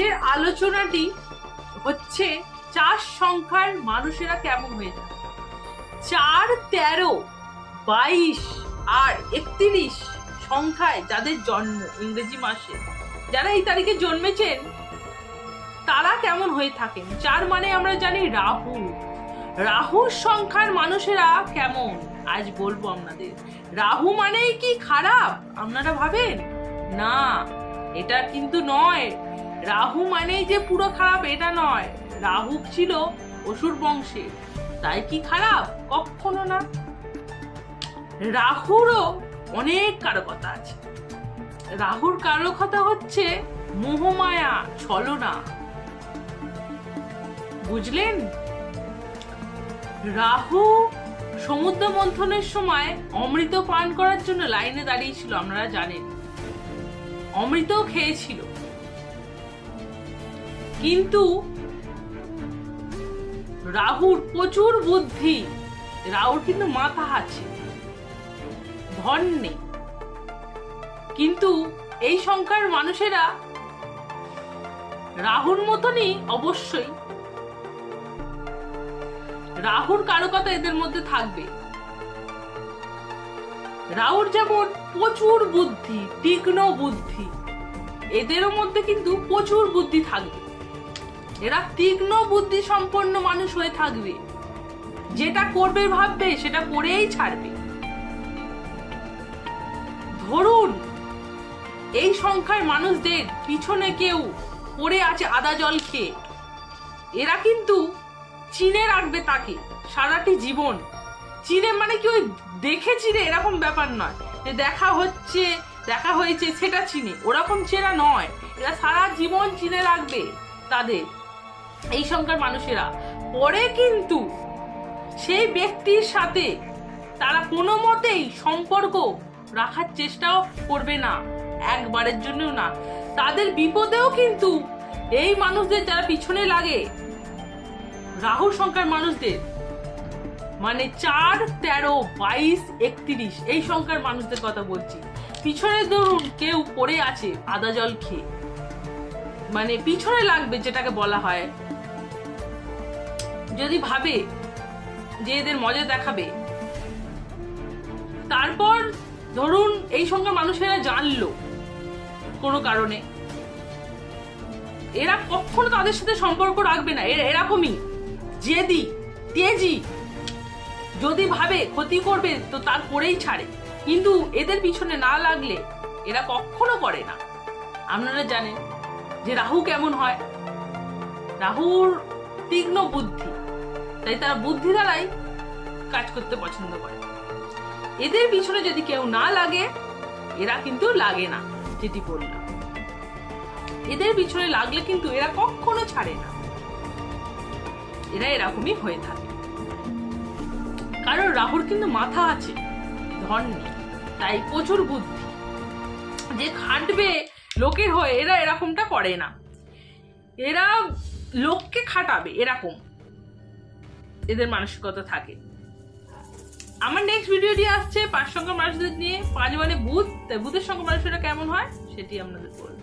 আজকের আলোচনাটি হচ্ছে 4 সংখ্যার মানুষেরা কেমন হয়ে যায়। 4, 13, 22 আর 31 সংখ্যায় যাদের জন্ম ইংরেজি মাসে, যারা এই তারিখে জন্মেছেন তারা কেমন হয়ে থাকেন। 4 মানে আমরা জানি রাহু। রাহুর সংখ্যার মানুষেরা কেমন আজ বলবো আপনাদের। রাহু মানেই কি খারাপ আপনারা ভাবেন? না, এটা কিন্তু নয়। রাহু মানেই যে পুরো খারাপ এটা নয়। রাহু ছিল অসুর বংশে, তাই কি খারাপ? কখনো না। রাহুরও অনেক কারকতা আছে। রাহুর কারকতা হচ্ছে মোহমায়া, ছলনা। বুঝলেন? রাহু সমুদ্র মন্থনের সময় অমৃত পান করার জন্য লাইনে দাঁড়িয়েছিল, আপনারা জানেন। অমৃতও খেয়েছিল, কিন্তু রাহুর প্রচুর বুদ্ধি। রাহুর কিন্তু মাথা আছে, ধন নেই। কিন্তু এই সংখ্যার মানুষেরা রাহুর মতনই অবশ্যই রাহুর কারকতা এদের মধ্যে থাকবে। রাহুর যেমন প্রচুর বুদ্ধি, তীক্ষ্ণ বুদ্ধি, এদেরও মধ্যে কিন্তু প্রচুর বুদ্ধি থাকবে। এরা তীক্ষ্ণ বুদ্ধি সম্পন্ন মানুষ হয়ে থাকবে। যেটা করবে ভাববে সেটা করেই ছাড়বে। ধরুন এই সংখ্যার মানুষদের পিছনে কেউ পড়ে আছে আদা জল খেয়ে, এরা কিন্তু চিনে রাখবে তাকে সারাটি জীবন। চিনে মানে কি ওই দেখে চিনে এরকম ব্যাপার নয়, দেখা হয়েছে সেটা চিনে, ওরকম চেনা নয়। এরা সারা জীবন চিনে রাখবে তাদের। এই সংখ্যার মানুষেরা পরে কিন্তু সেই ব্যক্তির সাথে তারা কোনো মতেই সম্পর্ক রাখার চেষ্টাও করবে না, একবারের জন্যও না। তাদের বিপদেও কিন্তু এই মানুষদের যারা পিছনে লাগে, রাহু সংখ্যার মানুষদের, মানে 4, 13, 22, 31 এই সংখ্যার মানুষদের কথা বলছি। পিছনে ধরুন কেউ পড়ে আছে আদা জল খেয়ে, মানে পিছনে লাগবে যেটাকে বলা হয়। যদি ভাবে যে এদের মজা দেখাবে, তারপর ধরুন এই সংখ্যার মানুষেরা জানলো কোনো কারণে, এরা কখনো তাদের সাথে সম্পর্ক রাখবে না। এরকমই জেদি, তেজি, যদি ভাবে ক্ষতি করবে তো তারপরেই ছাড়ে। কিন্তু এদের পিছনে না লাগলে এরা কখনো করে না। আপনারা জানেন যে রাহু কেমন হয়। রাহুর তীক্ষ্ণ বুদ্ধি, তাই তারা বুদ্ধি দ্বারাই কাজ করতে পছন্দ করে। এদের পিছনে যদি কেউ না লাগে, এরা কিন্তু লাগে না। যেটি বললাম, এদের পিছনে লাগলে কিন্তু এরা কখনো ছাড়ে না। এরা এরকমই হয়ে থাকে, কারণ রাহুর কিন্তু মাথা আছে, ধন নেই, তাই প্রচুর বুদ্ধি। যে খাটবে লোকের হয়ে, এরা এরকমটা করে না। এরা লোককে খাটাবে, এরকম এদের মানসিকতা থাকে। আমার নেক্সট ভিডিওটি আসছে 5 সংখ্যার মানুষদের নিয়ে। 5 মানে বুধ, তাই বুধের সংখ্যার মানুষেরা কেমন হয় সেটি আপনাদের বলবো।